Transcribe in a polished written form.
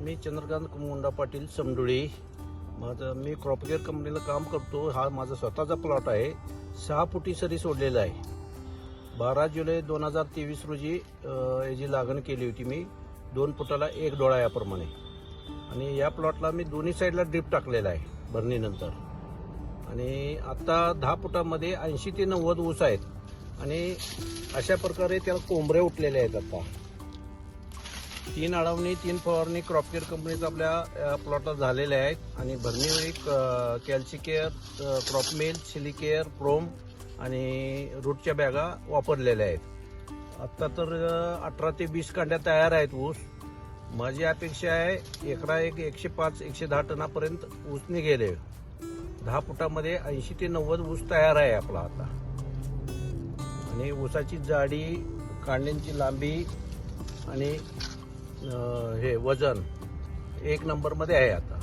मी चंद्रकांत कुमुंडा पाटील समडुळी. मी crop care कंपनीला काम करतो. हा माझा स्वतःचा प्लॉट आहे. 6 फुटी सरी सोडलेला आहे. 12 जुलै 2023 रोजी याची लागण केली होती मी. 2 फुटाला 1 डोळा याप्रमाणे. आणि या प्लॉटला मी दोन्ही साईडला ड्रिप टाकलेला आहे भरणीनंतर. आणि आता 10 फुटामध्ये 80 ते 90 ऊस आहेत. आणि अशा प्रकारे त्याला कोंबरे उठलेले आहेत. आता 3 अडवणी 3 फवारणी क्रॉप केअर कंपनीचा आपल्या प्लॉटला झालेल्या आहेत. आणि भरणीवेळी कॅल्शिकेअर, क्रॉपमेल, सिलिकेअर, प्रोम आणि रूटच्या बॅगा वापरलेल्या आहेत. आत्ता तर 18 ते 20 कांड्या तयार आहेत ऊस. माझी अपेक्षा आहे एकरा 105-110 टनापर्यंत ऊस निघेल. 10 फुटामध्ये 80 ते 90 ऊस तयार आहे आपला आता. आणि ऊसाची जाडी, कांड्यांची लांबी आणि हे वजन 1 नंबरमध्ये आहे आता.